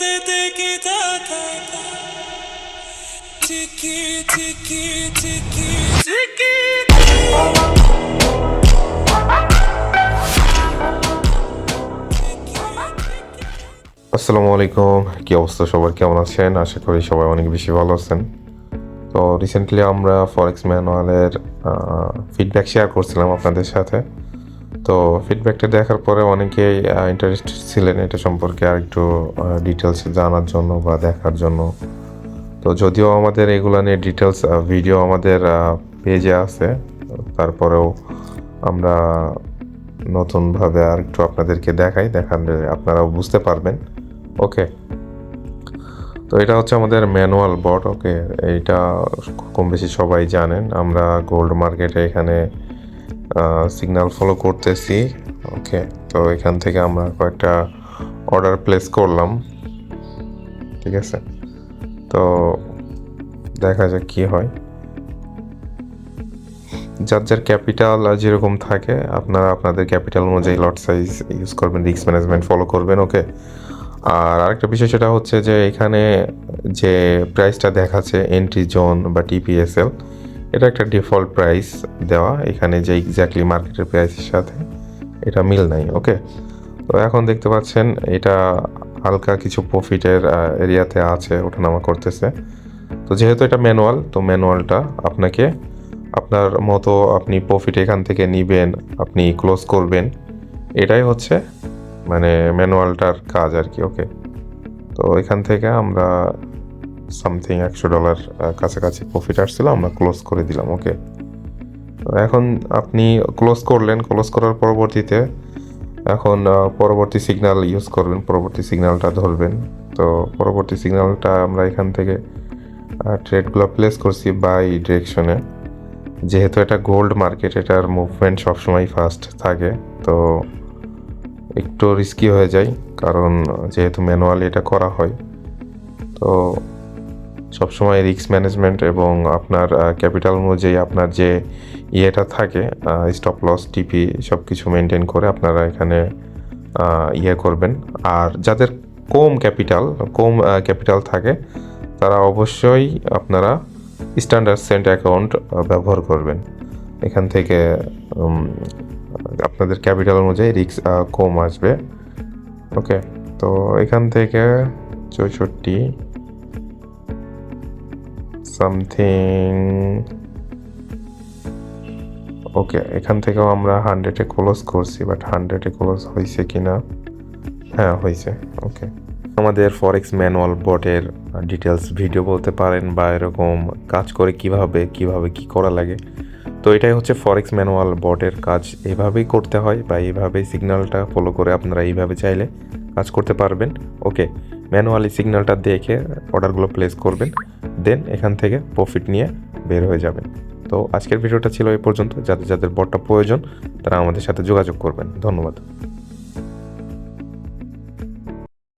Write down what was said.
tiki taka, tiki tiki tiki tiki. আসসালামু আলাইকুম, কি অবস্থা সবার, কেমন আছেন? আশা করি সবাই অনেক বেশি ভালো আছেন। তো রিসেন্টলি আমরা ফরেক্স ম্যানুয়ালের ফিডব্যাক শেয়ার করছিলাম আপনাদের সাথে। তো ফিডব্যাকটা দেখার পরে অনেকেই ইন্টারেস্টেড ছিলেন এটা সম্পর্কে আর একটু ডিটেলস জানার জন্য বা দেখার জন্য। তো যদিও আমাদের এগুলো নিয়ে ডিটেলস ভিডিও আমাদের পেজে আছে, তারপরেও আমরা নতুনভাবে আর একটু আপনাদেরকে দেখালে আপনারাও বুঝতে পারবেন। ওকে, তো এটা হচ্ছে আমাদের ম্যানুয়াল বট। ওকে, এইটা কম বেশি সবাই জানেন। আমরা গোল্ড মার্কেটে এখানে সিগন্যাল ফলো করতেছি। ওকে, তো এখান থেকে আমরা কয়েকটা অর্ডার প্লেস করলাম, ঠিক আছে। তো দেখা যাক কি হয়। যার যার ক্যাপিটাল যেরকম থাকে আপনারা আপনাদের ক্যাপিটাল অনুযায়ী লট সাইজ ইউজ করবেন, রিস্ক ম্যানেজমেন্ট ফলো করবেন। ওকে, আর আরেকটা বিষয় সেটা হচ্ছে যে এখানে যে প্রাইসটা দেখাচ্ছে এন্ট্রি জোন বা টিপিএসএল, এটা একটা ডিফল্ট প্রাইস দেওয়া, এখানে যে এক্স্যাক্টলি মার্কেটের প্রাইসের সাথে এটা মিল নাই। ওকে, তো এখন দেখতে পাচ্ছেন এটা হালকা কিছু প্রফিটের এরিয়াতে আছে, ওঠানামা করতেছে। তো যেহেতু এটা ম্যানুয়াল, তো ম্যানুয়ালটা আপনাকে আপনার মতো আপনি প্রফিট এখান থেকে নিবেন, আপনি ক্লোজ করবেন, এটাই হচ্ছে মানে ম্যানুয়ালটার কাজ আর কি। ওকে, তো এখান থেকে আমরা সামথিং $100 কাছাকাছি প্রফিট আসছিল, আমরা ক্লোজ করে দিলাম। ওকে, তো এখন আপনি ক্লোজ করলেন, ক্লোজ করার পরবর্তীতে এখন পরবর্তী সিগন্যাল ইউজ করবেন, পরবর্তী সিগন্যালটা ধরবেন। তো পরবর্তী সিগন্যালটা আমরা এখান থেকে ট্রেডগুলো প্লেস করছি বাই ডিরেকশনে। যেহেতু এটা গোল্ড মার্কেট, এটার মুভমেন্ট সবসময় ফাস্ট থাকে, তো একটু রিস্কি হয়ে যায়, কারণ যেহেতু ম্যানুয়ালি এটা করা হয়। তো সবসময় রিস্ক ম্যানেজমেন্ট এবং আপনার ক্যাপিটাল অনুযায়ী আপনার যে ইয়েটা থাকে, স্টপ লস, টিপি, সব কিছু মেনটেন করে আপনারা এখানে ইয়ে করবেন। আর যাদের কম ক্যাপিটাল থাকে তারা অবশ্যই আপনারা স্ট্যান্ডার্ড সেন্ট অ্যাকাউন্ট ব্যবহার করবেন। এখান থেকে আপনাদের ক্যাপিটাল অনুযায়ী রিস্ক কম আসবে। ওকে, তো এখান থেকে 64 সামথিং। ওকে, এখান থেকেও আমরা 100-এ ক্লোজ করছি, বাট 100-এ ক্লোজ হয়েছে কিনা, হ্যাঁ হয়েছে। ওকে, আমাদের ফরেক্স ম্যানুয়াল বটের ডিটেলস ভিডিও বলতে পারেন, বা এরকম কাজ করে কিভাবে কি করা লাগে। তো এটাই হচ্ছে ফরেক্স ম্যানুয়াল বটের কাজ, এইভাবেই করতে হয়, বা এইভাবেই সিগন্যালটা ফলো করে আপনারা এইভাবে চাইলে কাজ করতে পারবেন। ওকে, ম্যানুয়ালি সিগন্যালটা দেখে অর্ডারগুলো প্লেস করবেন, দেন এখান থেকে প্রফিট নিয়ে বের হয়ে যাবেন। তো আজকের ভিডিওটা ছিল এই পর্যন্ত। যাদের যাদের বটটা প্রয়োজন তারা আমাদের সাথে যোগাযোগ করবেন। ধন্যবাদ।